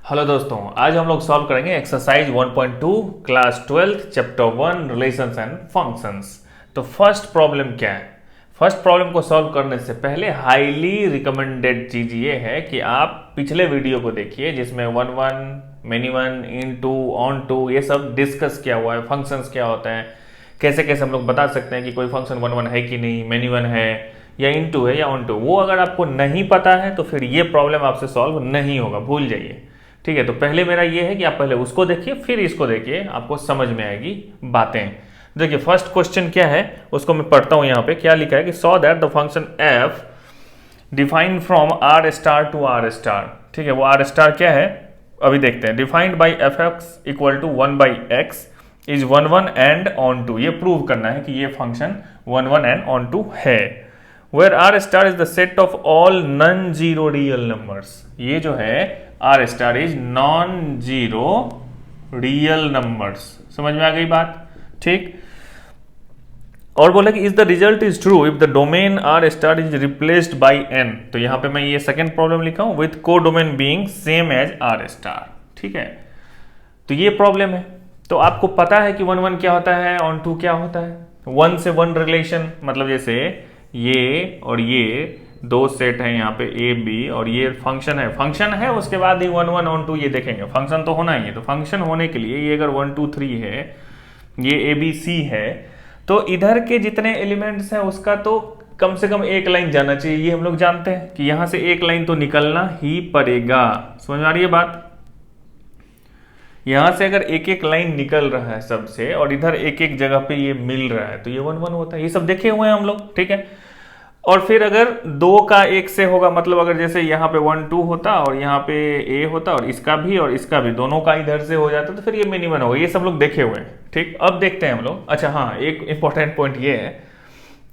Hello दोस्तों, आज हम लोग सॉल्व करेंगे exercise 1.2 class 12 chapter 1 relations and functions. तो फर्स्ट प्रॉब्लम क्या है? फर्स्ट प्रॉब्लम को सॉल्व करने से पहले हाईली रिकमेंडेड चीज ये है कि आप पिछले वीडियो को देखिए जिसमें 1 मेनी वन इन टू ऑन टू ये सब डिस्कस किया हुआ है। फंक्शंस क्या होता है, कैसे कैसे हम लोग बता सकते हैं कि कोई फंक्शन 1 है कि नहीं, मेनी वन है या इन टू है या ऑन टू। वो अगर आपको नहीं पता है तो फिर ये प्रॉब्लम आपसे सॉल्व नहीं होगा, भूल जाइए। ठीक है, तो पहले मेरा ये है कि आप पहले उसको देखिए फिर इसको देखिए, आपको समझ में आएगी बातें। देखिए फर्स्ट क्वेश्चन क्या है उसको मैं पढ़ता हूं। यहाँ पे क्या लिखा है कि so that the function f defined from R star to R star. ठीक है, वो आर स्टार क्या है अभी देखते हैं। Defined by f x equal to 1/x is 1 and on to. ये प्रूव करना है कि ये फंक्शन 1 एंड ऑन टू है। Where R star is the set of all non zero real numbers. ये जो है R star is non zero real numbers. समझ में आ गई बात? ठीक। और बोला कि is the result is true if the domain R star is replaced by N. तो यहां पे मैं ये सेकंड प्रॉब्लम लिखा हूं, with codomain being same as R star. ठीक है, तो ये प्रॉब्लम है। तो आपको पता है कि 1 क्या होता है, ऑन टू क्या होता है। 1 से 1 रिलेशन, मतलब जैसे ये और ये दो सेट है यहाँ पे ए बी, और ये फंक्शन है उसके बाद ही 1 ऑन टू ये देखेंगे। फंक्शन तो होना ही है, तो फंक्शन होने के लिए ये अगर 1 2 3 है, ये ए बी सी है, तो इधर के जितने एलिमेंट्स हैं उसका तो कम से कम एक लाइन जाना चाहिए। ये हम लोग जानते हैं कि यहां से एक लाइन तो निकलना ही पड़ेगा। समझ में आ रही है बात? यहां से अगर एक एक लाइन निकल रहा है सबसे और इधर एक एक जगह पे ये मिल रहा है तो ये 1 होता है। ये सब देखे हुए हैं हम लोग। ठीक है, और फिर अगर दो का एक से होगा, मतलब अगर जैसे यहाँ पे 1 2 होता और यहाँ पे ए होता और इसका भी दोनों का इधर से हो जाता तो फिर ये मिनिमम होगा। ये सब लोग देखे हुए हैं। ठीक, अब देखते हैं हम लोग। अच्छा हाँ, एक इंपॉर्टेंट पॉइंट ये है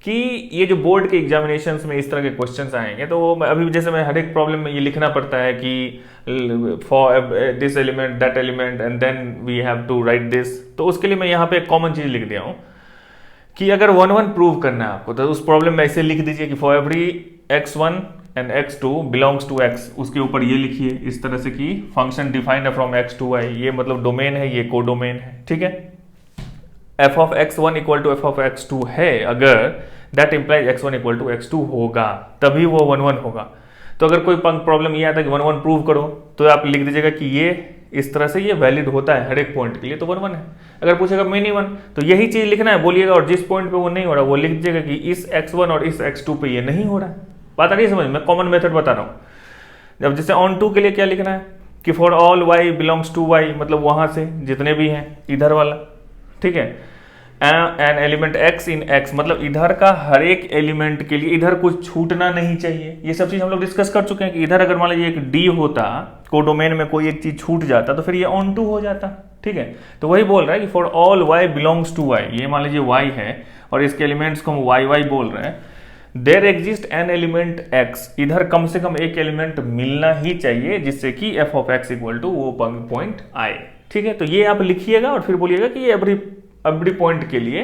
कि ये जो बोर्ड के एग्जामिनेशंस में इस तरह के क्वेश्चंस आएंगे तो अभी जैसे मैं हर एक प्रॉब्लम में ये लिखना पड़ता है कि for this element that element and then we have to write this. तो उसके लिए मैं यहाँ पे एक कॉमन चीज लिख दिया हूँ कि अगर 1 प्रूव करना है आपको तो उस प्रॉब्लम में ऐसे लिख दीजिए कि for every x1 and x2 belongs to x, उसके ऊपर ये लिखिए इस तरह से कि फंक्शन डिफाइंड है फ्रॉम x to y। ये मतलब डोमेन है, ये को डोमेन है। ठीक है, f of x1 equal to f of x2 है अगर, that implies x1 equal to x2 होगा, तभी वो 1 होगा। तो अगर कोई प्रॉब्लम ये आता है कि 1 प्रूव करो तो आप लिख दीजिएगा कि ये इस तरह से ये वैलिड होता है हर एक पॉइंट के लिए, तो 1 है। अगर पूछेगा मेनी वन तो यही चीज लिखना है, बोलिएगा, और जिस पॉइंट पे वो नहीं हो रहा वो लिख दीजिएगा कि इस x1 और इस x2 पे ये नहीं हो रहा है। बात आ रही है समझ में? कॉमन मेथड बता रहा हूँ। जब जैसे ऑन टू के लिए क्या लिखना है कि for all y belongs to y, मतलब वहां से जितने भी हैं इधर वाला। ठीक है, एन एलिमेंट x इन x, मतलब इधर का हर एक एलिमेंट के लिए इधर कुछ छूटना नहीं चाहिए। ये सब चीज हम लोग डिस्कस कर चुके हैं कि इधर अगर मान लीजिए एक d होता, कोडोमेन में कोई एक चीज छूट जाता तो फिर ये ऑन टू हो जाता। ठीक है, तो वही बोल रहा है कि for all y belongs to y, ये मान लीजिए y है और इसके एलिमेंट्स को हम y बोल रहे हैं। There exist an element x, इधर कम से कम एक एलिमेंट मिलना ही चाहिए जिससे कि f of x equal to वो पॉइंट आए। ठीक है, तो ये आप लिखिएगा और फिर बोलिएगा कि ये एवरी पॉइंट के लिए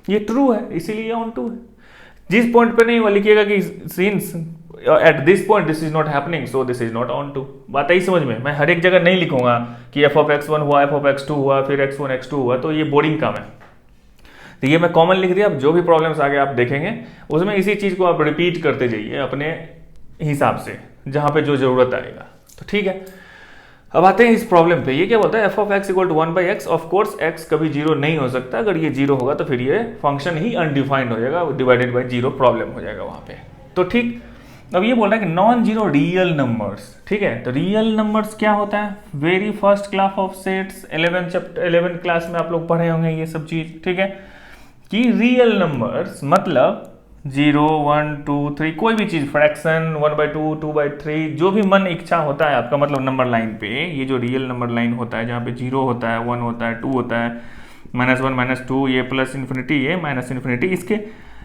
ये ट्रू है, इसीलिए ऑन टू है। जिस पॉइंट पे नहीं वो लिखिएगा कि since at this point this is not happening so this is not onto. बात आई समझ में? मैं हर एक जगह नहीं लिखूंगा कि f ऑफ x1 हुआ, f ऑफ x2 हुआ, फिर x1 x2 हुआ, तो ये बोरिंग काम है। तो ये मैं कॉमन लिख दिया। अब जो भी प्रॉब्लम्स आगे आप देखेंगे उसमें इसी चीज को आप रिपीट करते जाइए अपने हिसाब से जहां पे जो जरूरत आएगा। तो ठीक है, अब आते हैं इस प्रॉब्लम पे। ये क्या बोलता है, f of x equal to 1/x। Of course x कभी जीरो नहीं हो सकता, अगर ये जीरो होगा तो फिर ये फंक्शन ही अनडिफाइंड हो जाएगा, डिवाइडेड बाय जीरो प्रॉब्लम हो जाएगा वहां पे। तो ठीक, अब ये बोल रहा है कि नॉन जीरो रियल नंबर्स। ठीक है, तो रियल नंबर्स क्या होता है? Very first class of sets, 11 class में आप लोग पढ़े होंगे ये सब चीज। ठीक है, कि रियल नंबर्स मतलब 0 1 2 3 कोई भी चीज, फ्रैक्शन 1/2 2/3, जो भी मन इच्छा होता है आपका, मतलब नंबर लाइन पे ये जो रियल नंबर लाइन होता है जहाँ पे 0 होता है, 1 होता है, 2 होता है, -1 -2, ये प्लस इन्फिनिटी, ये माइनस इन्फिनिटी, इसके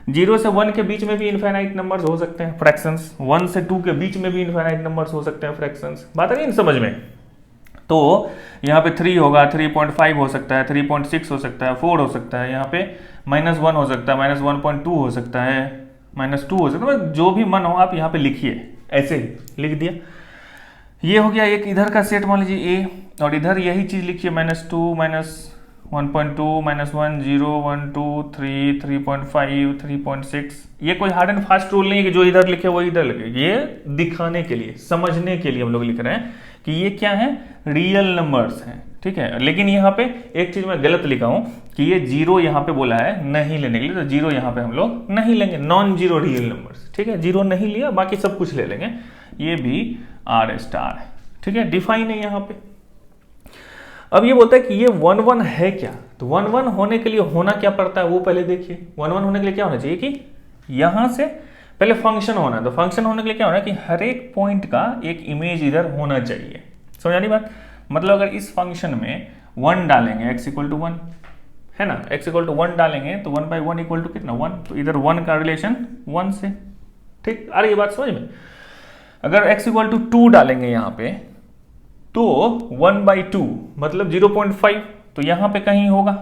0 से 1 के बीच में भी इनफाइनाइट नंबर्स हो सकते हैं फ्रैक्शंस, 1 से 2 के बीच में भी इनफाइनाइट नंबर्स हो सकते हैं फ्रैक्शंस। बात आ रही है समझ में? तो यहाँ पे 3 होगा, 3.5 हो सकता है, 3.6 हो सकता है, 4 हो सकता है, यहाँ पे -1 हो सकता है, -1.2 हो सकता है, -2 हो सकता है, जो भी मन हो आप यहाँ पे लिखिए, ऐसे ही लिख दिया। ये हो गया एक इधर का सेट मान लीजिए ए, और इधर यही चीज लिखिए -2 -1.2 -1 0 1 2 3 3.5 3.6। ये कोई हार्ड एंड फास्ट रूल नहीं है कि जो इधर लिखे वो इधर लिखे, ये दिखाने के लिए, समझने के लिए हम लोग लिख रहे हैं कि ये क्या है, रियल नंबर्स हैं, ठीक है। लेकिन यहाँ पे एक चीज मैं गलत लिखा हूं कि ये जीरो यहाँ पे बोला है नहीं लेने के लिए, तो जीरो यहाँ पे हम लोग नहीं लेंगे, नॉन जीरो रियल नंबर्स, ठीक है। जीरो नहीं लिया, बाकी सब कुछ ले लेंगे, ये भी R स्टार है, ठीक है, डिफाइन है यहाँ पे। अब ये बोलता है कि ये 1 1 है क्या, तो 1 1 होने के लिए होना क्या पड़ता है वो पहले देखिए। 1 1 होने के लिए क्या होना चाहिए कि यहां से पहले फंक्शन होना है, तो फंक्शन होने के लिए क्या होना है कि हर एक पॉइंट का एक इमेज इधर होना चाहिए। समझ आनी बात, मतलब अगर इस फंक्शन में 1 डालेंगे x = 1 है ना, x = 1 डालेंगे तो 1/1 = कितना 1, तो इधर 1 का रिलेशन 1 से, ठीक। अरे ये बात समझ में, अगर x = 2 डालेंगे यहाँ पे तो 1/2 मतलब 0.5, तो यहां पे कहीं होगा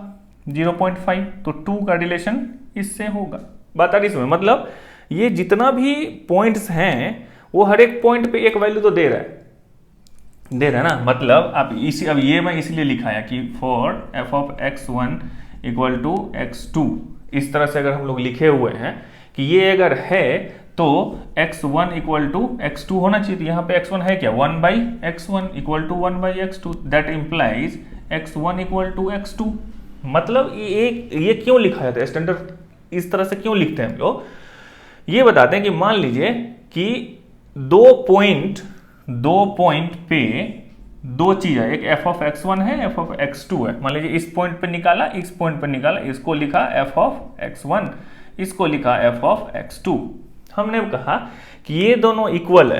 0.5, तो 2 का रिलेशन इससे होगा। बात आ रही इसमें, मतलब ये जितना भी पॉइंट्स हैं वो हर एक पॉइंट पे एक वैल्यू तो दे रहा है ना। मतलब अब ये मैं इसलिए लिखाया कि फॉर f(x1) = x2, इस तरह से अगर हम लोग लिखे हुए हैं कि ये अगर है तो x1 = x2 होना चाहिए, तो यहाँ पे x1 है क्या, 1/x1 = 1/x2, that implies x1 = x2। मतलब ये क्यों लिखा जाता है स्टैंडर्ड, इस तरह से क्यों लिखते हैं हम लोग, ये बताते हैं कि मान लीजिए कि दो पॉइंट पे दो चीज है, एक f(x1) है, f(x2) है। मान लीजिए इस पॉइंट पे निकाला, इस पॉइंट पे निकाला, इसको लिखा f(x1), इसको लिखा f(x2). हमने कहा कि ये दोनों इक्वल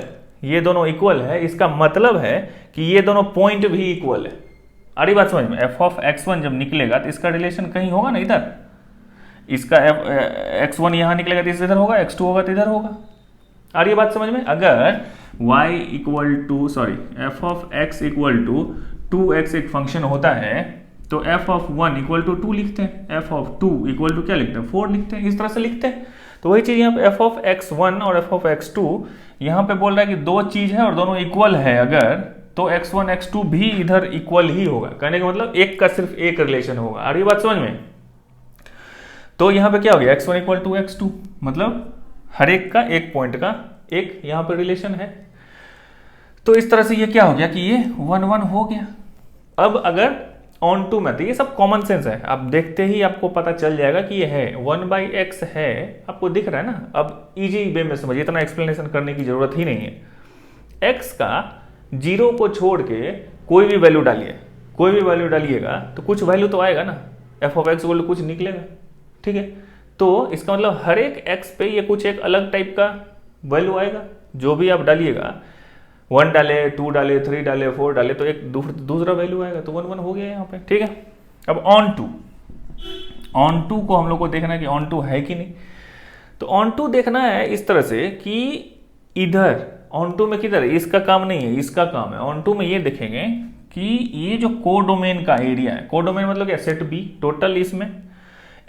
है, इसका मतलब है कि ये दोनों पॉइंट भी इक्वल है। अरे बात समझ में, f(x1) जब निकलेगा तो इसका रिलेशन कहीं होगा ना, इधर इसका x1 यहां निकलेगा तो इधर होगा, x2 होगा तो इधर होगा। अरे बात समझ में, अगर f(x) = 2x एक फंक्शन होता है तो f(1) = 2 लिखते हैं, f(2) = क्या लिखते हैं, 4 लिखते हैं, इस तरह से लिखते हैं। तो वही चीज यहाँ पे f(x1) और f(x2) यहाँ पे बोल रहा है कि दो चीज है और दोनों इक्वल है, अगर तो x1 x2 भी इधर इक्वल ही होगा। कहने का मतलब एक का सिर्फ एक रिलेशन होगा। आ रही बात समझ में, तो यहाँ पे क्या हो गया, x1 = x2, मतलब हर एक का एक पॉइंट का एक यहाँ पे रिलेशन है। तो इस तरह से ये क्या हो गया कि ये 1 1 हो गया। अब अगर ऑन टू में, तो ये सब कॉमन सेंस है, आप देखते ही आपको पता चल जाएगा कि ये है 1/x है, आपको दिख रहा है ना। अब इजी वे में समझिए, इतना एक्सप्लेनेशन करने की जरूरत ही नहीं है। x का 0 को छोड़ के कोई भी वैल्यू डालिएगा तो कुछ वैल्यू तो आएगा ना, f(x) कुछ निकलेगा, ठीक है। तो इसका मतलब हर एक x पे ये कुछ एक अलग टाइप का वैल्यू आएगा। जो भी आप डालिएगा, 1 डाले, 2 डाले, 3 डाले, 4 डाले, तो एक दूसरा वैल्यू आएगा, तो 1 1 हो गया यहाँ पे, ठीक है। अब ऑन टू को हम लोग को देखना है कि ऑन टू है कि नहीं। तो ऑन टू देखना है इस तरह से कि इधर ऑन टू में किधर है, इसका काम नहीं है, इसका काम है। ऑन टू में ये देखेंगे कि ये जो कोडोमेन का एरिया है, कोडोमेन मतलब क्या, सेट बी टोटल,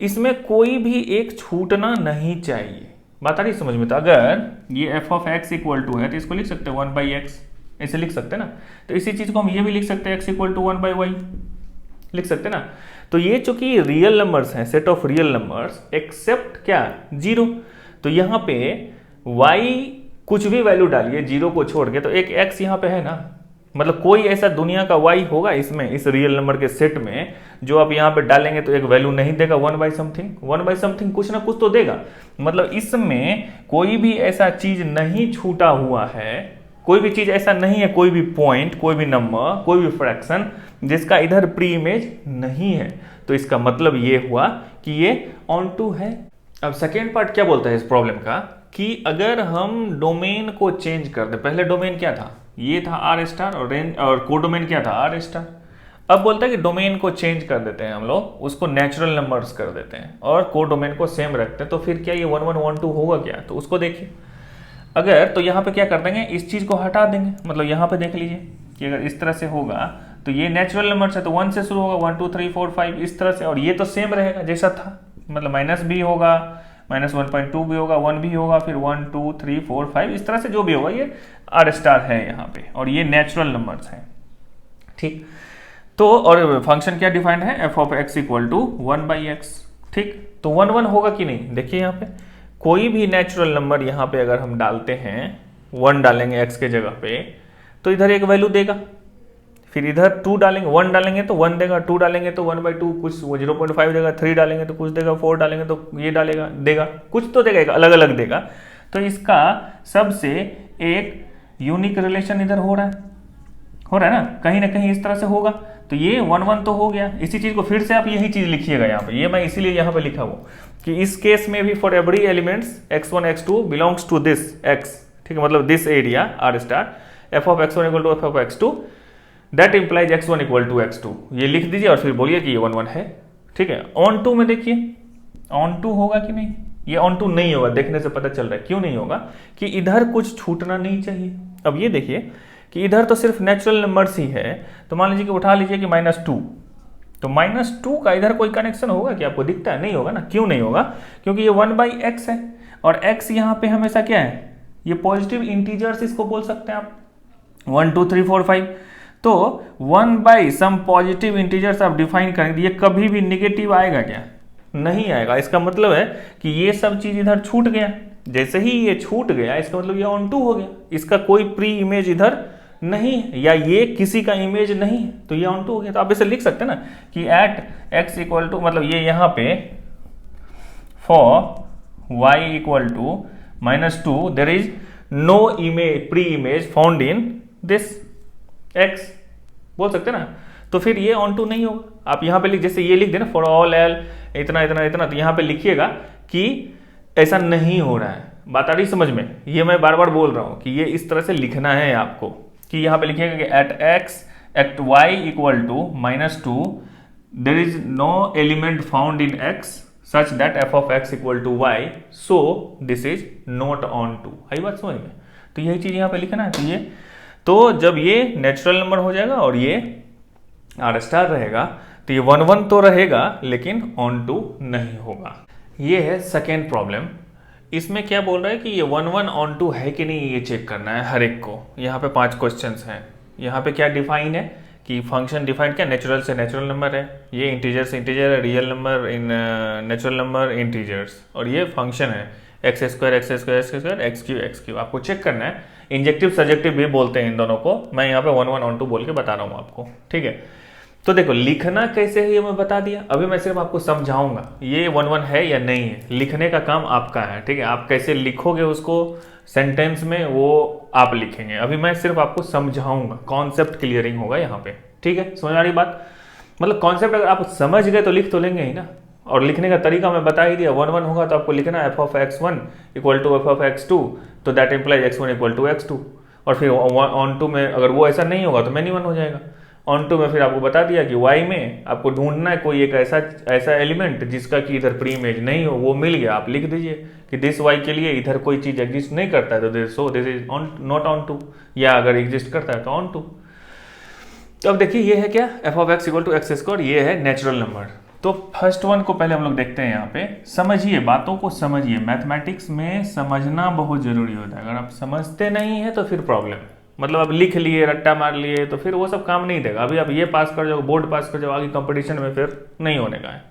इसमें कोई भी एक छूटना नहीं चाहिए। बात आ रही समझ में। तो अगर ये f(x) = है तो इसको लिख सकते हैं 1/x, ऐसे लिख सकते हैं ना। तो इसी चीज को हम ये भी लिख सकते हैं x = 1/y, लिख सकते हैं ना। तो ये चूंकि रियल नंबर्स हैं, set of real numbers accept क्या, 0, तो यहाँ पे y कुछ भी वैल्यू डालिए 0 को छोड़ के, तो एक x यहाँ पे है ना। मतलब कोई ऐसा दुनिया का y होगा इसमें, इस रियल नंबर के सेट में, जो आप यहाँ पे डालेंगे तो एक वैल्यू नहीं देगा, 1/समथिंग कुछ ना कुछ तो देगा। मतलब इसमें कोई भी ऐसा चीज नहीं छूटा हुआ है, कोई भी चीज ऐसा नहीं है, कोई भी पॉइंट, कोई भी नंबर, कोई भी फ्रैक्शन जिसका इधर प्री इमेज नहीं है। तो इसका मतलब ये हुआ कि ये ऑन टू है। अब सेकेंड पार्ट क्या बोलता है इस प्रॉब्लम का, कि अगर हम डोमेन को चेंज कर दें, पहले डोमेन क्या था, ये था R स्टार, और रेंज और कोडोमेन क्या था, R स्टार। अब बोलता है कि डोमेन को चेंज कर देते हैं हम लोग, उसको नेचुरल नंबर्स कर देते हैं और कोडोमेन को सेम रखते हैं, तो फिर क्या ये 1 1 1 2 होगा क्या। तो उसको देखिए, अगर तो यहाँ पे क्या कर देंगे, इस चीज को हटा देंगे। मतलब यहाँ पे देख लीजिए कि अगर इस तरह से होगा तो ये नेचुरल नंबर है, तो 1 से शुरू होगा, 1 2 3 4 5 इस तरह से, और ये तो सेम रहेगा जैसा था, मतलब -b होगा, -1.2 भी होगा, 1 भी होगा, फिर 1 2 3 4 5 इस तरह से जो भी होगा ये आर स्टार है यहाँ पे, और ये नेचुरल नंबर्स हैं, ठीक। तो और फंक्शन क्या डिफाइंड है, f of x equal to 1/x, ठीक। तो 1 1 होगा कि नहीं, देखिए यहाँ पे कोई भी नेचुरल नंबर यहाँ पे अगर हम डालते हैं 1 डालेंगे x के जगह पे तो इधर एक वैल्यू देगा, फिर इधर 2 डालेंगे, 1 डालेंगे तो 1 देगा, 2 डालेंगे तो 1/2 कुछ 0.5 देगा, 3 डालेंगे तो कुछ देगा, 4 डालेंगे तो ये देगा कुछ तो देगा, अलग अलग देगा। तो इसका सबसे एक यूनिक रिलेशन इधर हो रहा है ना कहीं इस तरह से होगा। तो ये 1 1 तो हो गया। इसी चीज को फिर से आप यही चीज लिखिएगा यहाँ पे, ये मैं इसीलिए यहाँ पे लिखा हुआ कि इस केस में भी for every elements x1 x2 belongs to this x, ठीक है, मतलब this area R star f of x1 equal to f of x2 that implies x1 equal to x2, ये लिख दीजिए और फिर बोलिए कि ये 1 1 है, ठीक है। ऑन टू में देखिए ऑन टू होगा कि नहीं, ये ऑन टू नहीं होगा, देखने से पता चल रहा है क्यों नहीं होगा कि इधर कुछ छूटना नहीं चाहिए। अब ये देखिए कि इधर तो सिर्फ नेचुरल नंबर्स ही है, तो मान लीजिए कि उठा लीजिए कि -2, तो -2 का इधर कोई कनेक्शन होगा क्या, आपको दिखता है, नहीं होगा ना। क्यों नहीं होगा, क्योंकि ये 1/x है और x यहाँ पे हमेशा क्या है, ये पॉजिटिव इंटीजर्स इसको बोल सकते हैं आप, 1 2 3 4 5। तो 1/सम पॉजिटिव इंटीजर्स आप डिफाइन करेंगे, ये कभी भी निगेटिव आएगा क्या, नहीं आएगा। इसका मतलब है कि ये सब चीज इधर छूट गया, जैसे ही ये छूट गया इसका मतलब ये ऑन टू हो गया, इसका कोई प्री इमेज इधर नहीं है या ये किसी का इमेज नहीं है, तो ये ऑन टू हो गया। तो आप इसे लिख सकते हैं ना कि एट x इक्वल टू, मतलब ये यहाँ पे for y equal to -2 there is no image preimage found in this x, बोल सकते हैं ना। तो फिर ये ऑन टू नहीं होगा। आप यहाँ पे लिख, जैसे ये लिख देना फॉर ऑल एल इतना इतना इतना, तो यहाँ पे लिखिएगा कि ऐसा नहीं हो रहा है। बात आ रही समझ में, ये मैं बार बार बोल रहा हूँ कि ये इस तरह से लिखना है आपको, कि यहाँ पे लिखिएगा कि at x at y equal to -2 there is no element found in x such that f of x equal to y, so this is not onto. है बात समझ में, तो यही चीज यहाँ पे लिखना है। तो जब ये नेचुरल नंबर हो जाएगा और ये आर स्टार रहेगा तो ये 1 1 तो रहेगा लेकिन ऑन टू नहीं होगा। ये है सेकेंड प्रॉब्लम। इसमें क्या बोल रहा है कि ये 1 1 ऑन टू है कि नहीं, ये चेक करना है हर एक को। यहाँ पे 5 क्वेश्चंस हैं। यहाँ पे क्या डिफाइन है कि फंक्शन डिफाइंड क्या, नेचुरल से नेचुरल नंबर है, ये इंटीजर से इंटीजर है, real number in natural number integers, और ये फंक्शन है x², आपको चेक करना है। इंजेक्टिव सब्जेक्टिव भी बोलते हैं इन दोनों को, मैं यहाँ पे 1 1 ऑन टू बोल के बता रहा हूँ आपको, ठीक है। तो देखो लिखना कैसे है ये मैं बता दिया, अभी मैं सिर्फ आपको समझाऊंगा ये 1 1 है या नहीं है। लिखने का काम आपका है, ठीक है। आप कैसे लिखोगे उसको सेंटेंस में वो आप लिखेंगे, अभी मैं सिर्फ आपको समझाऊंगा, कॉन्सेप्ट क्लियरिंग होगा यहाँ पे, ठीक है। समझ आ रही बात, मतलब कॉन्सेप्ट अगर आप समझ गए तो लिख तो लेंगे ही ना। और लिखने का तरीका मैं बता ही दिया, 1 1 होगा तो आपको लिखना f of x1 equal to f of x2, तो that implies x1 equal to x2। और फिर ऑन टू में अगर वो ऐसा नहीं होगा तो मैनी 1 हो जाएगा। ऑन टू में फिर आपको बता दिया कि y में आपको ढूंढना है कोई एक ऐसा एलिमेंट जिसका कि इधर प्री इमेज नहीं हो, वो मिल गया, आप लिख दीजिए कि दिस y के लिए इधर कोई चीज एग्जिस्ट नहीं करता है तो this is not onto, या अगर एग्जिस्ट करता है तो ऑन टू। तो अब देखिए ये है क्या, f of x equal to x square, ये है नेचुरल नंबर। तो फर्स्ट वन को पहले हम लोग देखते हैं। यहाँ पे समझिए, बातों को समझिए। मैथमेटिक्स में समझना बहुत जरूरी होता है, अगर आप समझते नहीं है तो फिर प्रॉब्लम है। मतलब आप लिख लिए, रट्टा मार लिए तो फिर वो सब काम नहीं देगा। अभी आप ये पास कर जाओ, बोर्ड पास कर जाओ, आगे कंपटीशन में फिर नहीं होने का है।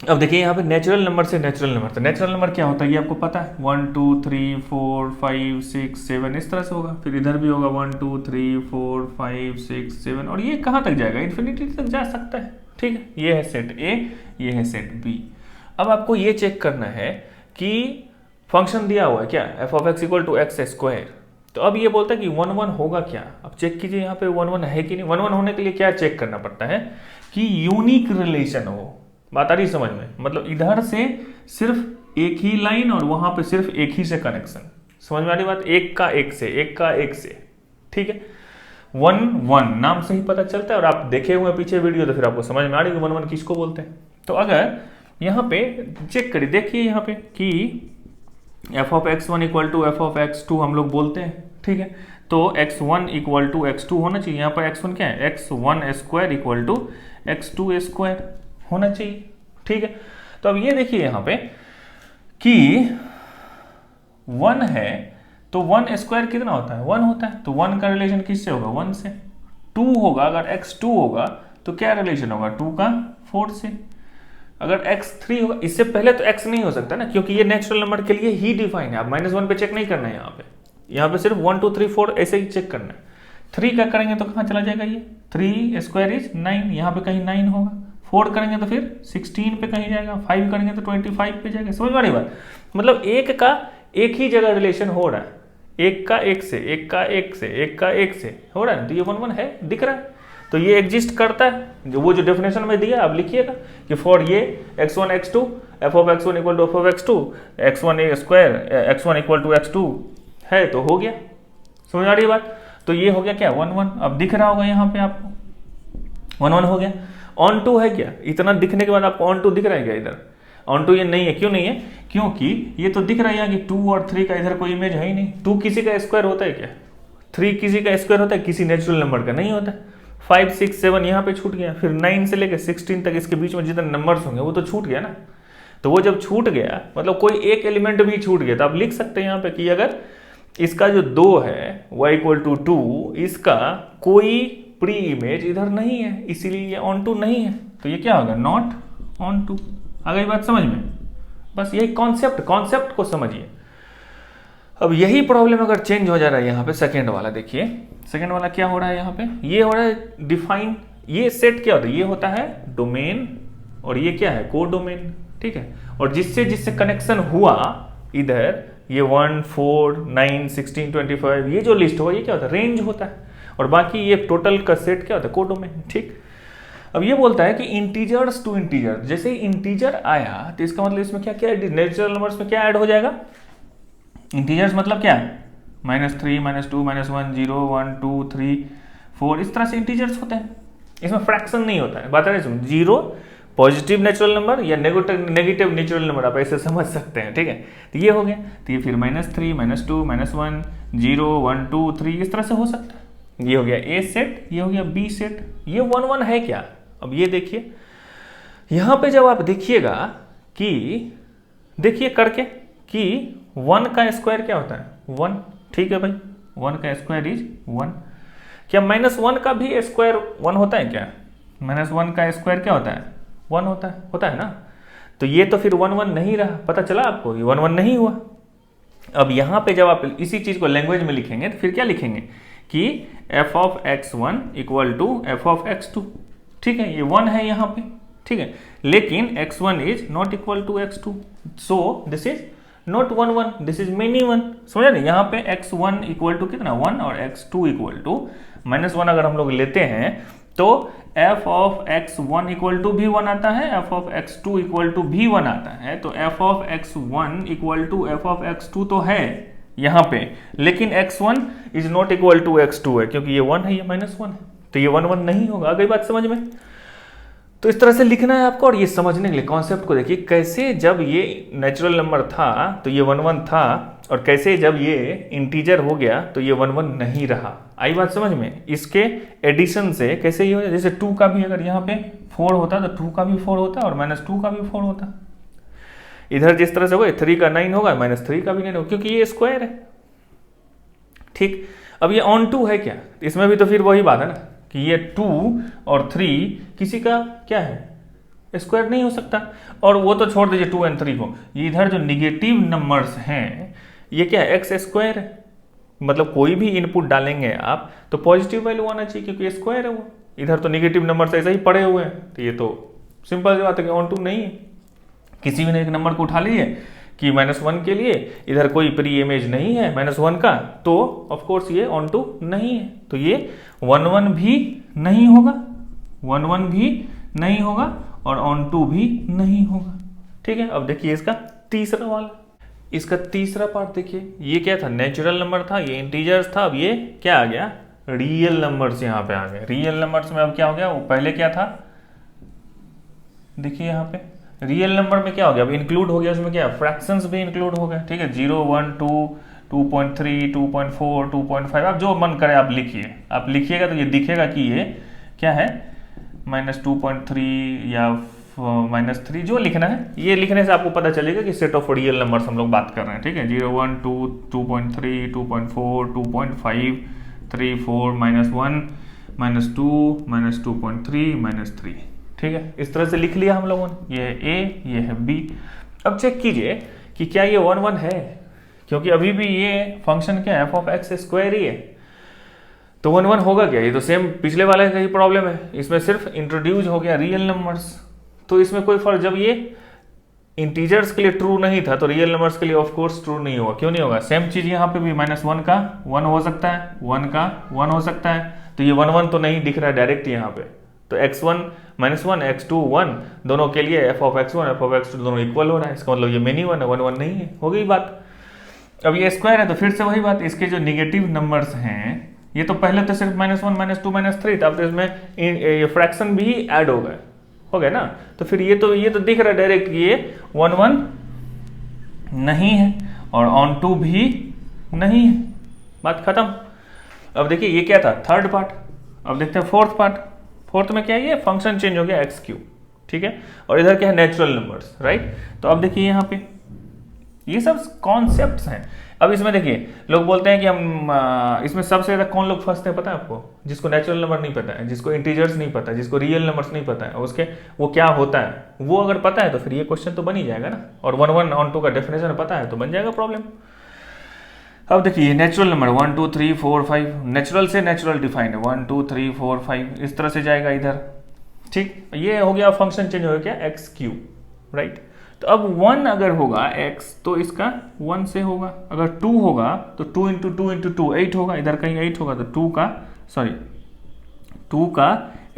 अब देखिए यहाँ पे नेचुरल नंबर से नेचुरल नंबर, तो नेचुरल नंबर क्या होता है ये आपको पता है, 1 2 3 4 5 6 7 इस तरह से होगा। फिर इधर भी होगा 1 2 3 4 5 6 7, और ये कहाँ तक जाएगा, इन्फिनिटी तक जा सकता है, ठीक है। ये है सेट ए, ये है सेट बी। अब आपको ये चेक करना है कि फंक्शन दिया हुआ है क्या, f of x equal to x square. तो अब ये बोलता है कि 1 1 होगा क्या। अब चेक कीजिए यहाँ पे 1 1 है कि नहीं। 1 1 होने के लिए क्या चेक करना पड़ता है कि यूनिक रिलेशन हो। बात आ रही समझ में, मतलब इधर से सिर्फ एक ही लाइन और वहां पे सिर्फ एक ही से कनेक्शन। समझ में आ रही बात, एक का एक से, एक का एक से, ठीक है। 1 1 नाम से ही पता चलता है, और आप देखे हुए पीछे वीडियो तो फिर आपको समझ में आ रही है 1 1 किसको बोलते हैं। तो अगर यहाँ पे चेक करिए, देखिए यहाँ पे कि f of x1 equal to f of x2 हम लोग बोलते हैं, ठीक है। तो x1 इक्वल टू x2 होना चाहिए। यहाँ पर x1 क्या है, x1 square equal to x2 square होना चाहिए, ठीक है। तो अब ये देखिए यहाँ पे कि 1 है तो 1 स्क्वायर कितना होता है, 1 होता है, तो 1 का रिलेशन किससे होगा, 1 से। 2 होगा, अगर x2 होगा तो क्या रिलेशन होगा, 2 का 4 से। अगर x3 होगा, इससे पहले तो x नहीं हो सकता ना, क्योंकि ये नेचुरल नंबर के लिए ही डिफाइन है। आप -1 पे चेक नहीं करना है, यहाँ पे सिर्फ 1 2 3 4 ऐसे ही चेक करना है। 3 का करेंगे तो कहाँ चला जाएगा, ये 3 स्क्वायर इज 9, यहाँ पे कहीं 9 होगा। 4 करेंगे तो फिर 16 पे कहीं जाएगा, 5 करेंगे तो 25 पे जाएगा। समझ वाली बात, मतलब एक का एक ही जगह रिलेशन हो रहा है, एक का एक से, एक का एक से, एक का एक से हो रहा है, तो ये 1 1 है, दिख रहा है, तो ये एग्जिस्ट करता है। जो वो जो डेफिनेशन में दिया आप लिखिएगा कि फॉर ये x1 x2 f of x1 equal to f of x2 x1 square x1 equal to x2 है, तो हो गया। समझ आ रही बात, तो ये हो गया क्या, 1 1। अब दिख रहा होगा यहाँ पे आपको 1 1 हो गया। ऑन टू है क्या, इतना दिखने के बाद आपको ऑन टू दिख रहा है क्या, इधर ऑन टू ये नहीं है, क्यों नहीं है, क्योंकि ये तो दिख रहा है कि 2 और 3 का इधर कोई इमेज है ही नहीं। 2 किसी का स्क्वायर होता है क्या, 3 किसी का स्क्वायर होता है, किसी नेचुरल नंबर का नहीं होता। 5 6 7 यहाँ पे छूट गया, फिर 9 से लेकर 16 तक इसके बीच में जितने नंबर्स होंगे वो तो छूट गया ना। तो वो जब छूट गया मतलब कोई एक एलिमेंट भी छूट गया, तो आप लिख सकते हैं यहाँ पे कि अगर इसका जो 2 है y इक्वल टू 2, इसका कोई प्री इमेज इधर नहीं है, इसीलिए ये ऑन टू नहीं है, तो ये क्या होगा, नॉट ऑन टू। आ गई बात समझ में, बस यही कॉन्सेप्ट को समझिए। अब यही प्रॉब्लम अगर चेंज हो जा रहा है यहाँ पे, सेकेंड वाला देखिए, सेकेंड वाला क्या हो रहा है यहाँ पे, ये हो रहा है डिफाइन। ये सेट क्या होता है, ये होता है डोमेन, और ये क्या है, को डोमेन, ठीक है। और जिससे जिससे कनेक्शन हुआ इधर, ये 1 4 9 16 25, ये जो लिस्ट हुआ ये क्या होता है, रेंज होता है। और बाकी ये टोटल का सेट क्या होता है, को डोमेन, ठीक। अब ये बोलता है कि इंटीजर्स टू इंटीजर, जैसे ही इंटीजर आया तो इसका मतलब इसमें क्या क्या नेचुरल नंबर्स में क्या ऐड हो जाएगा, इंटीजर्स मतलब क्या, -3 -2 -1 0 1 2 3 4, इस तरह से इंटीजर्स होते हैं, इसमें फ्रैक्शन नहीं होता है। बात है इसमें 0 पॉजिटिव नेचुरल नंबर या नेगेटिव नेचुरल नंबर, आप ऐसे समझ सकते हैं, ठीक है। तो ये हो गया, तो ये फिर -3 -2 -1 0 1 2 3 इस तरह से हो सकता है। ये हो गया ए सेट, ये हो गया बी सेट। ये 1 1 है क्या, अब ये देखिए यहां पे जब आप देखिएगा कि देखिए करके कि 1 का स्क्वायर क्या होता है, 1, ठीक है भाई, 1 का स्क्वायर इज 1। क्या -1 का भी स्क्वायर 1 होता है क्या, -1 का स्क्वायर क्या होता है, 1 होता है ना। तो ये तो फिर 1 1 नहीं रहा, पता चला आपको, ये 1 1 नहीं हुआ। अब यहां पे जब आप इसी चीज को लैंग्वेज में लिखेंगे तो फिर क्या लिखेंगे कि f of x1 equal to f of x2, ठीक है, ये 1 है यहाँ पे, ठीक है, लेकिन x1 is not equal to x2, so this is not 1 1, this is many 1। समझे ना, यहाँ पे x1 इक्वल टू कितना 1 और x2 इक्वल टू -1 अगर हम लोग लेते हैं तो f of x1 equal to भी 1 आता है, f of x2 equal to भी 1 आता है। तो f of x1 equal to f of x2 तो है यहाँ पे, लेकिन x1 is not equal to x2 है, क्योंकि ये 1 है, ये -1 है, तो ये 1 1 नहीं होगा। आ गई बात समझ में, तो इस तरह से लिखना है आपको। और ये समझने के लिए कॉन्सेप्ट को देखिए, कैसे जब ये नेचुरल नंबर था तो ये 1 1 था, और कैसे जब ये इंटीजर हो गया तो ये 1 1 नहीं रहा। आई बात समझ में, इसके एडिशन से कैसे ये हो जाए, जैसे 2 का भी अगर यहाँ पे 4 होता तो 2 का भी 4 होता और -2 का भी 4 होता। इधर जिस तरह से होगा 3 का 9 होगा, -3 का भी 9 होगा, क्योंकि ये स्क्वायर है, ठीक। अब ये ऑन टू है क्या, इसमें भी तो फिर वही बात है ना कि ये 2 और 3 किसी का क्या है, स्क्वायर नहीं हो सकता। और वो तो छोड़ दीजिए 2 और 3 को, ये इधर जो निगेटिव नंबर्स हैं ये क्या है, एक्स स्क्वायर है, मतलब कोई भी इनपुट डालेंगे आप तो पॉजिटिव वैल्यू आना चाहिए, क्योंकि स्क्वायर है वो। इधर तो निगेटिव नंबर ऐसे ही पड़े हुए हैं, तो ये तो सिंपल सी बात है कि ऑन टू नहीं है। किसी भी एक नंबर को उठा लीजिए कि -1 के लिए इधर कोई प्री इमेज नहीं है -1 का, तो ऑफ कोर्स ये ऑन टू नहीं है, तो ये 1 1 भी नहीं होगा, 1 1 भी नहीं होगा और ऑन टू भी नहीं होगा, ठीक है। अब देखिए इसका तीसरा वाला, इसका तीसरा पार्ट देखिए, ये क्या था, नेचुरल नंबर था, ये इंटीजर्स था, अब ये क्या आ गया, रियल नंबर्स यहाँ पे आ गए। रियल नंबर्स में अब क्या हो गया, वो पहले क्या था, देखिए यहाँ पे रियल नंबर में क्या हो गया, अब इंक्लूड हो गया उसमें क्या, फ्रैक्शंस भी इंक्लूड हो गए, ठीक है। 0 1 2 2.3 2.4 2.5, आप जो मन करे आप लिखिए, आप लिखिएगा तो ये दिखेगा कि ये क्या है, -2.3 या -3 जो लिखना है, ये लिखने से आपको पता चलेगा कि सेट ऑफ रियल नंबर्स हम लोग बात कर रहे हैं, ठीक है। 0 1 2 2.3 2.4 2.5 3 4 -1 -2 -2.3 -3, ठीक है। इस तरह से लिख लिया हम लोगों ने, ये है ए, ये है बी। अब चेक कीजिए कि क्या ये 1 1 है, क्योंकि अभी भी ये फंक्शन क्या है, एफ ऑफ एक्स स्क्वायर ही है, तो 1 1 होगा क्या? ये तो सेम पिछले वाले का ही प्रॉब्लम है, इसमें सिर्फ इंट्रोड्यूस हो गया रियल नंबर्स, तो इसमें कोई फर्क, जब ये इंटीजर्स के लिए ट्रू नहीं था तो रियल नंबर्स के लिए ऑफ कोर्स ट्रू नहीं होगा। क्यों नहीं होगा? सेम चीज यहाँ पे भी -1 का 1 हो सकता है, 1 का 1 हो सकता है, तो ये 1 1 तो नहीं दिख रहा है डायरेक्ट यहाँ पे, तो x1 -1 x2 1 दोनों के लिए F of x1 F of x2 दोनों इक्वल हो रहा है, इसका मतलब ये मेनी 1 है, 1 1 नहीं है, हो गई बात। अब ये स्क्वायर है तो फिर से वही बात, इसके जो निगेटिव नंबर्स हैं, ये तो पहले तो सिर्फ -1 -2 -3 था, अब तो इसमें ये फ्रैक्शन भी ऐड हो गया ना, तो फिर ये तो दिख रहा है डायरेक्ट कि ये 1 1 नहीं है और ऑन टू भी नहीं है, बात खत्म। अब देखिए ये क्या था, थर्ड पार्ट। अब देखते हैं फोर्थ पार्ट। फोर्थ में क्या है, ये फंक्शन चेंज हो गया x3, ठीक है, और इधर क्या है, नेचुरल नंबर्स, राइट। तो अब देखिए यहाँ पे ये सब कॉन्सेप्ट्स हैं। अब इसमें देखिए लोग बोलते हैं कि हम इसमें सबसे ज्यादा कौन लोग फंसते हैं पता है आपको? जिसको नेचुरल नंबर नहीं पता है, जिसको इंटीजर्स नहीं पता है, जिसको रियल नंबर्स नहीं पता है, उसके वो क्या होता है वो अगर पता है तो फिर ये क्वेश्चन तो बन ही जाएगा ना, और 1 1 ऑन 2 का डेफिनेशन पता है तो बन जाएगा प्रॉब्लम। अब देखिए नेचुरल नंबर 1 2 3 4 5, नेचुरल से नेचुरल डिफाइंड है, 1 2 3 4 5 इस तरह से जाएगा इधर, ठीक। ये हो गया फंक्शन चेंज हो गया x3, राइट। तो अब 1 अगर होगा x तो इसका 1 से होगा, अगर 2 होगा तो 2 × 2 × 2 8 होगा, इधर कहीं 8 होगा तो 2 का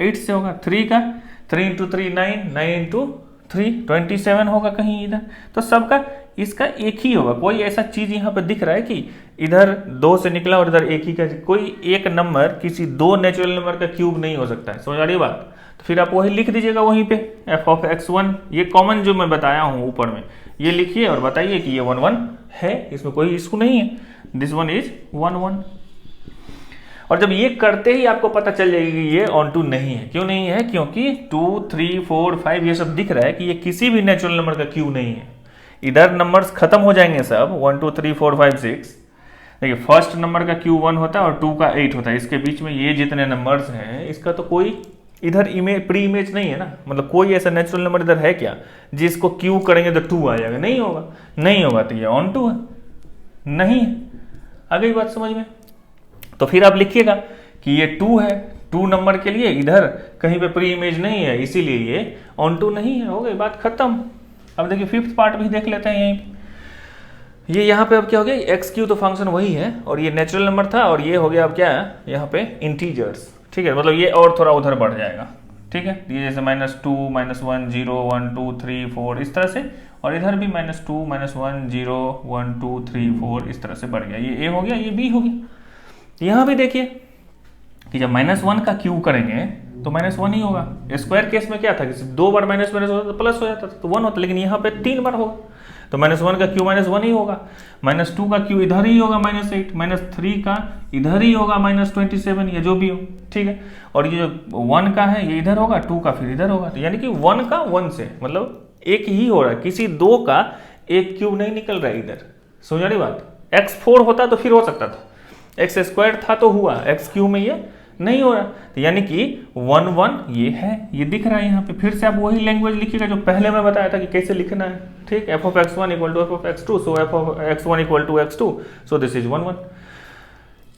8 से होगा, 3 का 3 × 3 9 9 × 3 27 होगा कहीं इधर, तो सबका इसका एक ही होगा। कोई ऐसा चीज यहाँ पे दिख रहा है कि इधर 2 से निकला और इधर एक ही का, कोई एक नंबर किसी 2 नेचुरल नंबर का क्यूब नहीं हो सकता है, समझ आ रही बात? तो फिर आप वही लिख दीजिएगा वहीं पे, एफ ऑफ x1, ये कॉमन जो मैं बताया हूं ऊपर में, ये लिखिए और बताइए कि ये 1 1 है, इसमें कोई इशू नहीं है, दिस वन इज 1 1। और जब ये करते ही आपको पता चल जाएगा कि ये ऑन टू नहीं है। क्यों नहीं है? क्योंकि 2 3 4 5 ये सब दिख रहा है कि ये किसी भी नेचुरल नंबर का क्यूब नहीं है। इधर नंबर्स खत्म हो जाएंगे सब, 1 2 3 4 5 6, देखिए फर्स्ट नंबर का क्यूब 1 होता है और 2 का 8 होता है, इसके बीच में ये जितने नंबर्स हैं इसका तो कोई इधर इमेज प्री इमेज नहीं है ना, मतलब कोई ऐसा नेचुरल नंबर इधर है क्या जिसको क्यू करेंगे तो 2 आ जाएगा? नहीं होगा, नहीं होगा, तो ये ऑन टू है, नहीं है। आ गई बात समझ में? तो फिर आप लिखिएगा कि ये 2 है, 2 नंबर के लिए इधर कहीं पे प्री इमेज नहीं है, इसीलिए ये ऑन टू नहीं है, हो गई बात खत्म। अब देखिए फिफ्थ पार्ट भी देख लेते हैं यहीं पे। ये यहाँ पे अब क्या हो गया, x3 तो फंक्शन वही है और ये नेचुरल नंबर था, और ये हो गया अब क्या है यहाँ पे इंटीजर्स, ठीक है, मतलब ये और थोड़ा उधर बढ़ जाएगा, ठीक है। ये जैसे -2 -1 0 1 2 3 4 इस तरह से, और इधर भी -2 -1 0 1 2 3 4 इस तरह से बढ़ गया, ये a हो गया, ये b हो गया। यहाँ भी देखिए कि जब -1 का क्यूब करेंगे तो -1 ही होगा। स्क्वायर केस में क्या था कि 2 बार माइनस होता तो प्लस हो जाता था, तो 1 होता, लेकिन यहाँ पे 3 बार होगा, तो -1 का क्यू -1 ही होगा, -2 का क्यू इधर ही होगा -8, -3 का इधर ही होगा -27 या जो भी हो, ठीक है। और ये जो 1 का है ये इधर होगा, 2 का फिर इधर होगा, तो यानी कि 1 का 1 से मतलब एक ही हो रहा है, किसी 2 का एक क्यूब नहीं निकल रहा है इधर, समझ रही बात। x4 होता तो फिर हो सकता था, x² था तो हुआ, x³ में ये नहीं हो रहा, तो यानी कि 1 1 ये है, ये दिख रहा है यहाँ पे। फिर से आप वही लैंग्वेज लिखिएगा जो पहले मैं बताया था कि कैसे लिखना है, ठीक। F of x1 equal to f of x2, so f of x1 equal to x2, so this is 1 1।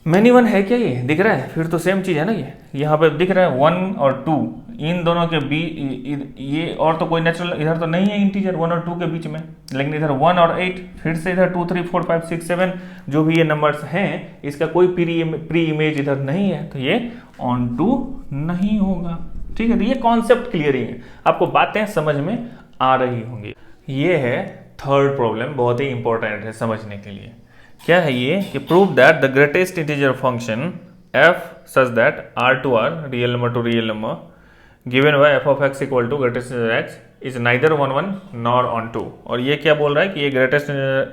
Many 1 है क्या, ये दिख रहा है? फिर तो सेम चीज है ना, ये यहाँ पे दिख रहा है 1 और 2, इन दोनों के बीच ये, और तो कोई नेचुरल इधर तो नहीं है इंटीजर 1 और 2 के बीच में, लेकिन इधर 1 और 8, फिर से इधर 2 3 4 5 6 7 जो भी ये नंबर्स हैं, इसका कोई प्री इमेज इधर नहीं है, तो ये ऑन टू नहीं होगा, ठीक है। तो ये कॉन्सेप्ट क्लियर ही है, आपको बातें समझ में आ रही होंगी। ये है थर्ड प्रॉब्लम, बहुत ही इंपॉर्टेंट है समझने के लिए। क्या है ये कि prove that the greatest integer function f such that r to r real number to real number given by f of x equal to greatest integer x is neither 1 1 nor onto. और ये क्या बोल रहा है कि ये greatest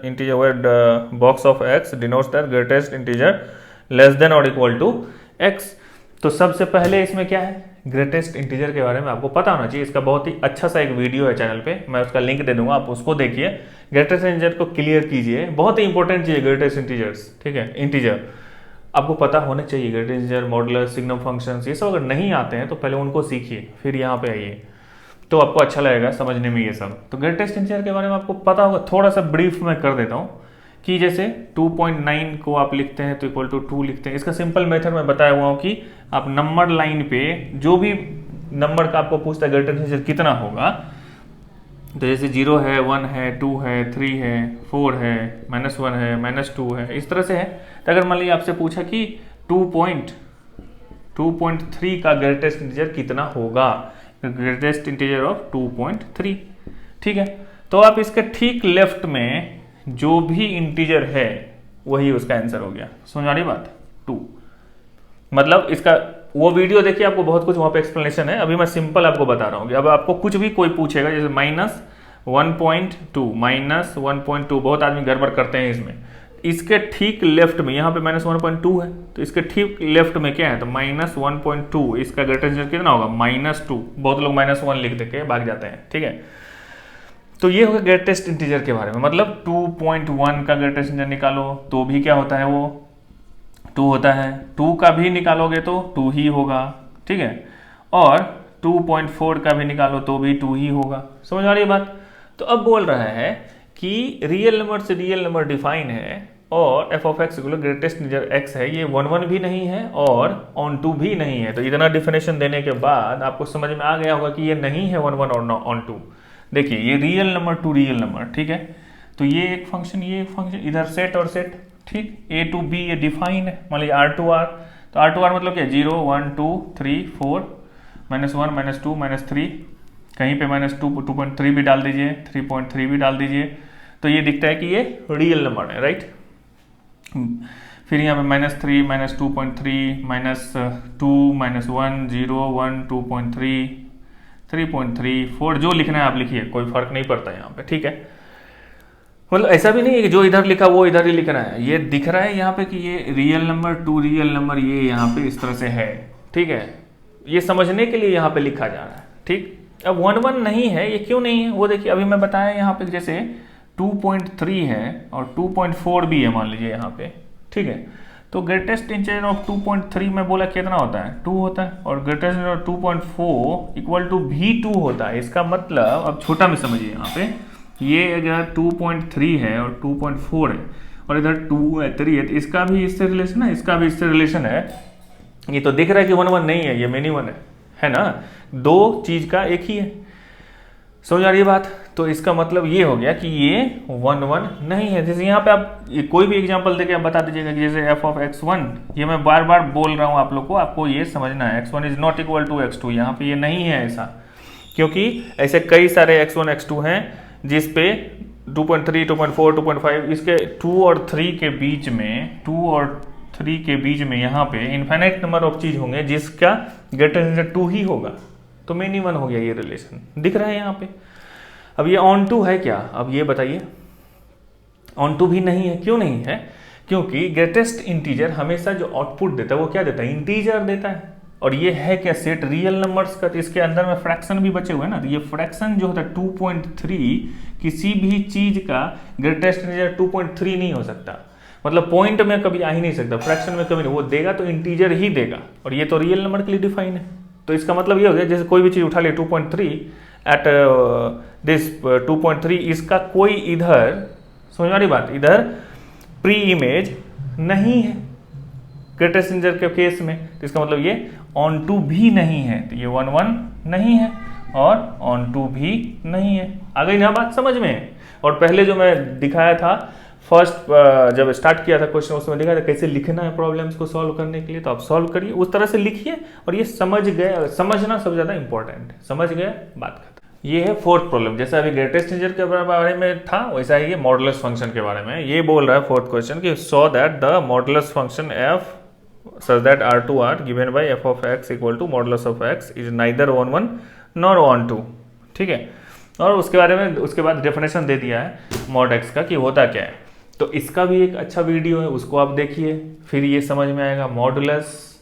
integer where box of x denotes that greatest integer less than और equal to x। तो सबसे पहले इसमें क्या है, ग्रेटेस्ट इंटीजर के बारे में आपको पता होना चाहिए। इसका बहुत ही अच्छा सा एक वीडियो है चैनल पे, मैं उसका लिंक दे दूंगा, आप उसको देखिए। ग्रेटेस्ट इंटीजर को क्लियर कीजिए, बहुत ही इंपॉर्टेंट चीज है ग्रेटेस्ट इंटीजर्स, ठीक है। इंटीजर आपको पता होने चाहिए, greatest integer, modulus, signum functions, ये सब अगर नहीं आते हैं तो पहले उनको सीखिए, फिर यहाँ पे आइए, तो आपको अच्छा लगेगा समझने में ये सब। तो ग्रेटेस्ट इंटीजर के बारे में आपको पता होगा, थोड़ा सा ब्रीफ में कर देता हूँ कि जैसे 2.9 को आप लिखते हैं तो इक्वल टू 2 लिखते हैं। इसका सिंपल मेथड मैं बताया हुआ हूँ कि आप नंबर लाइन पे जो भी नंबर का आपको पूछता है ग्रेटेस्ट इंटीजर कितना होगा, तो जैसे 0 है, 1 है, 2 है, 3 है, 4 है, -1 है, -2 है, इस तरह से है। तो अगर मान लीजिए आपसे पूछा कि 2.3 का ग्रेटेस्ट इंटीजर कितना होगा, ग्रेटेस्ट इंटीजर ऑफ 2.3, ठीक है। तो आप इसके ठीक लेफ्ट में जो भी इंटीजर है वही उसका आंसर हो गया। समझ आ रही बात? 2 मतलब इसका वो वीडियो देखिए, आपको बहुत कुछ वहां पे एक्सप्लेनेशन है। अभी मैं सिंपल आपको बता रहा हूँ कि अब आपको कुछ भी कोई पूछेगा, जैसे -1.2, बहुत आदमी गड़बड़ करते हैं इसमें। इसके ठीक लेफ्ट में यहाँ पे -1.2 है, तो इसके ठीक लेफ्ट में क्या है, तो -1.2, इसका ग्रेटेस्ट इंटीजर कितना होगा, -2। बहुत लोग -1 लिख देके भाग जाते हैं, ठीक है। तो ये होगा ग्रेटेस्ट इंटीजर के बारे में। मतलब 2.1 का ग्रेटेस्ट इंटीजर निकालो तो भी क्या होता है, वो 2 होता है। 2 का भी निकालोगे तो 2 ही होगा, ठीक है। और 2.4 का भी निकालो तो भी 2 ही होगा। समझ आ रही है बात? तो अब बोल रहा है कि रियल नंबर से रियल नंबर डिफाइन है और f of x greatest integer x है, ये 1 भी नहीं है और ऑन टू भी नहीं है। तो इतना डिफिनेशन देने के बाद आपको समझ में आ गया होगा कि ये नहीं है 1 और ऑन टू। देखिए ये real number to real number, ठीक है। तो ये एक फंक्शन, ये एक फंक्शन, इधर सेट और सेट, ठीक। a to b ये डिफाइन है। मान लीजिए r to r, तो r to r मतलब क्या, 0 1 2 3 4, -1 -2 -3, कहीं पे -2.3 भी डाल दीजिए, 3.3 भी डाल दीजिए, तो ये दिखता है कि ये रियल नंबर है, राइट। फिर यहाँ पे -3 -2.3 -2 -1 0 1 2.3 3.3 4, जो लिखना है आप लिखिए, कोई फर्क नहीं पड़ता यहाँ पे, ठीक है। मतलब ऐसा भी नहीं है कि जो इधर लिखा वो इधर ही लिखना है। ये दिख रहा है यहाँ पे कि ये real number to real number, ये यहाँ पे इस तरह से है, ठीक है। ये समझने के लिए यहाँ पे लिखा जा रहा है, ठीक। अब 1 नहीं है, ये क्यों नहीं है वो देखिए, अभी मैं बताया यहाँ पे जैसे 2.3 है और 2.4 भी है मान लीजिए यहाँ पे, ठीक है। तो ग्रेटेस्ट इंटीजर ऑफ 2.3 में बोला कितना होता है, 2 होता है, और greatest integer of 2.4 equal to भी 2 होता है। इसका मतलब अब छोटा में समझिए, यहाँ पे ये अगर 2.3 है और 2.4 है और इधर 2 है 3 है, तो इसका भी इससे रिलेशन है, इसका भी इससे रिलेशन है। ये तो दिख रहा है कि 1 नहीं है, ये मेनी 1 है ना, दो चीज का एक ही है। समझ आ रही है बात? तो इसका मतलब ये हो गया कि ये 1 नहीं है। जैसे यहाँ पे आप ये कोई भी एग्जांपल देके आप बता दीजिएगा कि जैसे f ऑफ x1, ये मैं बार बार बोल रहा हूँ आप लोग को, आपको ये समझना है, x1 is not equal to x2, यहाँ पे ये नहीं है ऐसा, क्योंकि ऐसे कई सारे x1 x2 हैं जिसपे 2.3 2.4 2.5, इसके 2 और 3 के बीच में, 2 और 3 के बीच में यहाँ पे इनफाइनाइट नंबर ऑफ चीज होंगे जिसका ग्रेटर देन 2 ही होगा। तो मेनी 1 हो गया, ये रिलेशन दिख रहा है यहाँ पे। अब ये ऑन टू है क्या, अब ये बताइए। ऑन टू भी नहीं है, क्यों नहीं है, क्योंकि ग्रेटेस्ट इंटीजर हमेशा जो आउटपुट देता है वो क्या देता है, इंटीजर देता है। और ये है क्या, सेट रियल नंबर्स का, तो इसके अंदर में फ्रैक्शन भी बचे हुए हैं ना, तो ये फ्रैक्शन जो होता है 2.3 किसी भी चीज का ग्रेटेस्ट इंटीजर 2.3 नहीं हो सकता। मतलब पॉइंट में कभी आ ही नहीं सकता, फ्रैक्शन में कभी नहीं, वो देगा तो इंटीजर ही देगा, और ये तो रियल नंबर के लिए डिफाइन है। तो इसका मतलब ये हो गया, जैसे कोई भी चीज उठा ले 2.3 एट दिस 2.3, इसका कोई इधर, समझ आ रही बात, इधर प्री इमेज नहीं है ग्रेटेस्ट इंटीजर के केस में। तो इसका मतलब ये ऑन टू भी नहीं है, तो ये 1 नहीं है और ऑन टू भी नहीं है। आ गई ना बात समझ में? और पहले जो मैं दिखाया था फर्स्ट, जब स्टार्ट किया था क्वेश्चन, उसमें दिखाया था कैसे लिखना है प्रॉब्लम्स को सॉल्व करने के लिए। तो आप सॉल्व करिए, उस तरह से लिखिए, और ये समझ गए, समझना सबसे ज्यादा इंपॉर्टेंट है, समझ गए, बात खत्म। ये है फोर्थ प्रॉब्लम। जैसे अभी ग्रेटेस्ट इंटीजर के बारे में था, वैसा ही ये मॉडुलस फंक्शन के बारे में। ये बोल रहा है फोर्थ क्वेश्चन कि so that the modulus function f such that r to r given by f of x equal to modulus of x is neither on 1 nor on 2, ठीक है। और उसके बारे में, उसके बाद डेफिनेशन दे दिया है मॉड x का कि होता क्या है। तो इसका भी एक अच्छा वीडियो है, उसको आप देखिए, फिर ये समझ में आएगा। मॉडुलस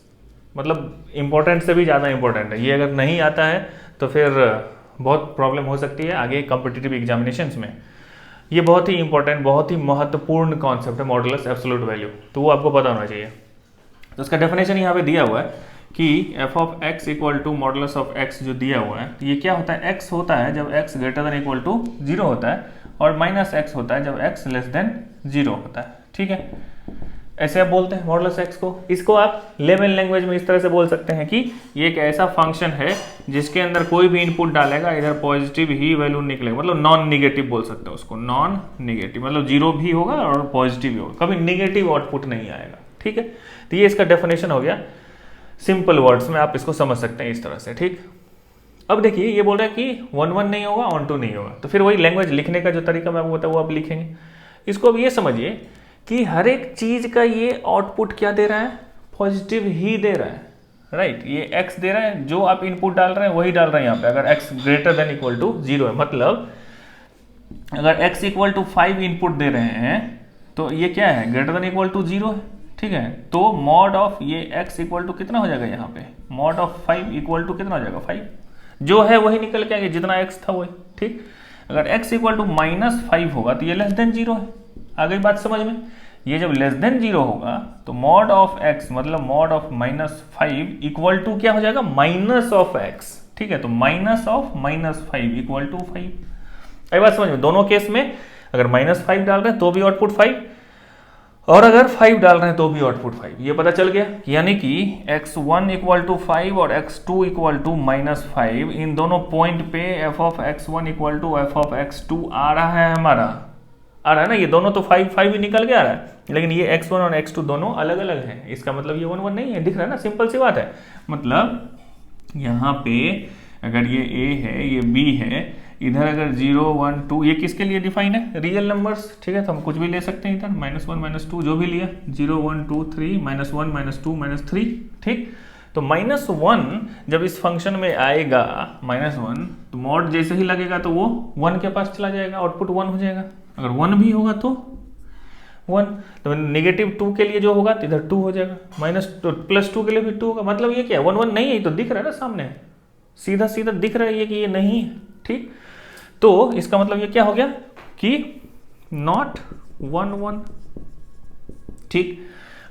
मतलब इंपॉर्टेंट से भी ज़्यादा इंपॉर्टेंट है। ये अगर नहीं आता है तो फिर बहुत प्रॉब्लम हो सकती है आगे कॉम्पिटिटिव एग्जामिनेशंस में। ये बहुत ही इंपॉर्टेंट, बहुत ही महत्वपूर्ण कॉन्सेप्ट है मॉडुलस एब्सोल्यूट वैल्यू, तो वो आपको पता होना चाहिए। तो उसका डेफिनेशन यहाँ पे दिया हुआ है कि f of x equal to modulus of x जो दिया हुआ है, तो ये क्या होता है, एक्स होता है जब x greater than equal to 0 होता है, और माइनस एक्स होता है जब एक्स लेस देन 0 होता है। ठीक है, ऐसे आप बोलते हैं मॉडुलस एक्स को। इसको आप लेमन लैंग्वेज में इस तरह से बोल सकते हैं कि ये एक ऐसा फंक्शन है जिसके अंदर कोई भी इनपुट डालेगा इधर पॉजिटिव ही वैल्यू निकलेगा, मतलब नॉन निगेटिव बोल सकते हैं उसको, नॉन निगेटिव मतलब 0 भी होगा और पॉजिटिव भी होगा, कभी निगेटिव आउटपुट नहीं आएगा। ठीक है, तो ये इसका डेफिनेशन हो गया, सिंपल वर्ड्स में आप इसको समझ सकते हैं इस तरह से। ठीक, अब देखिए ये बोल रहा है कि 1 1 नहीं होगा, ऑन 2 नहीं होगा, तो फिर वही लैंग्वेज लिखने का जो तरीका मैं आपको बताऊँ वो आप लिखेंगे। इसको अब ये समझिए कि हर एक चीज का ये आउटपुट क्या दे रहा है, पॉजिटिव ही दे रहा है, राइट। ये एक्स दे रहा है, जो आप इनपुट डाल रहे हैं वही डाल रहे हैं यहाँ पे। अगर x greater than equal to 0 है, मतलब अगर एक्स इक्वल टू 5 इनपुट दे रहे हैं तो ये क्या है, ग्रेटर देन इक्वल टू 0 है। ठीक है, तो मॉड ऑफ ये एक्स इक्वल टू कितना हो जाएगा यहाँ पे, मॉड ऑफ 5 इक्वल टू कितना हो जाएगा, 5 जो है वही निकल के आएगा, जितना एक्स था वही। ठीक, अगर एक्स इक्वल टू -5 होगा तो ये लेस देन 0 है। आ गई बात समझ में। ये जब लेस देन 0 होगा तो मॉड ऑफ x मतलब मॉड ऑफ -5 इक्वल टू क्या हो जाएगा, माइनस ऑफ x। ठीक है, तो माइनस ऑफ -5 इक्वल टू 5। आई बात समझ में। दोनों केस में अगर -5 डाल रहे हैं तो भी आउटपुट 5, और अगर 5 डाल रहे हैं तो भी आउटपुट 5। ये पता चल गया, यानी कि x1 इक्वल टू 5 और x2 इक्वल टू -5, इन दोनों पॉइंट पे f of x1 equal to f of x2 आ रहा है, हमारा आ रहा है ना। ये दोनों तो 5 5 ही निकल के आ रहा है, लेकिन ये x1 और x2 दोनों अलग अलग हैं। इसका मतलब ये 1 1 नहीं है, दिख रहा है ना, सिंपल सी बात है। मतलब यहाँ पे अगर ये a है, ये b है, इधर अगर 0 1 2, ये किसके लिए डिफाइन है, रियल नंबर्स। ठीक है, तो हम कुछ भी ले सकते हैं इधर, -1 -2 जो भी लिया, 0 1 2 3 -1 -2 -3। ठीक, तो -1 जब इस फंक्शन में आएगा -1, तो मॉड जैसे ही लगेगा तो वो 1 के पास चला जाएगा, आउटपुट 1 हो जाएगा। अगर 1 भी होगा तो 1, तो -2 के लिए जो होगा तो इधर 2 हो जाएगा, +2 के लिए भी 2 होगा। मतलब ये क्या है, 1 1 नहीं है, तो दिख रहा है ना सामने, सीधा सीधा दिख रहा है ये कि ये नहीं है। ठीक, तो इसका मतलब ये क्या हो गया कि नॉट 1 1। ठीक,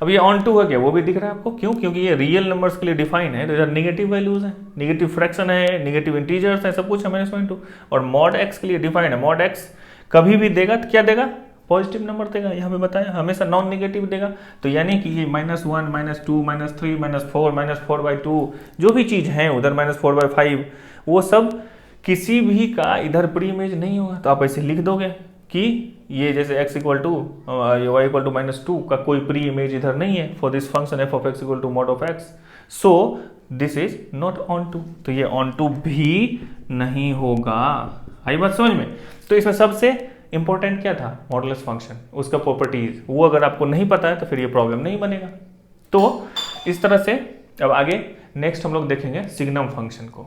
अब ये ऑन 2 है क्या, वो भी दिख रहा है आपको, क्यों, क्योंकि ये रियल नंबर्स के लिए डिफाइन है, तो इधर नेगेटिव वैल्यूज है, नेगेटिव फ्रैक्शन है, नेगेटिव इंटीजर्स है, सब कुछ है -2। और मॉड x के लिए डिफाइन है, मॉड x कभी भी देगा तो क्या देगा, पॉजिटिव नंबर देगा। यहाँ पे बताया हमेशा नॉन नेगेटिव देगा। तो यानी कि ये -1 -2 -3 -4 -4/2 जो भी चीज़ है उधर -4/5, वो सब किसी भी का इधर प्री इमेज नहीं होगा। तो आप ऐसे लिख दोगे कि ये जैसे x equal to y equal to -2 का कोई प्री इमेज इधर नहीं है for this function f of x equal to mod of x, so this is not onto. तो ये ऑन टू भी नहीं होगा। आई बात समझ में। तो इसमें सबसे इंपॉर्टेंट क्या था, मॉडुलस फंक्शन, उसका प्रॉपर्टीज, वो अगर आपको नहीं पता है तो फिर ये प्रॉब्लम नहीं बनेगा। तो इस तरह से अब आगे नेक्स्ट हम लोग देखेंगे सिग्नम फंक्शन को।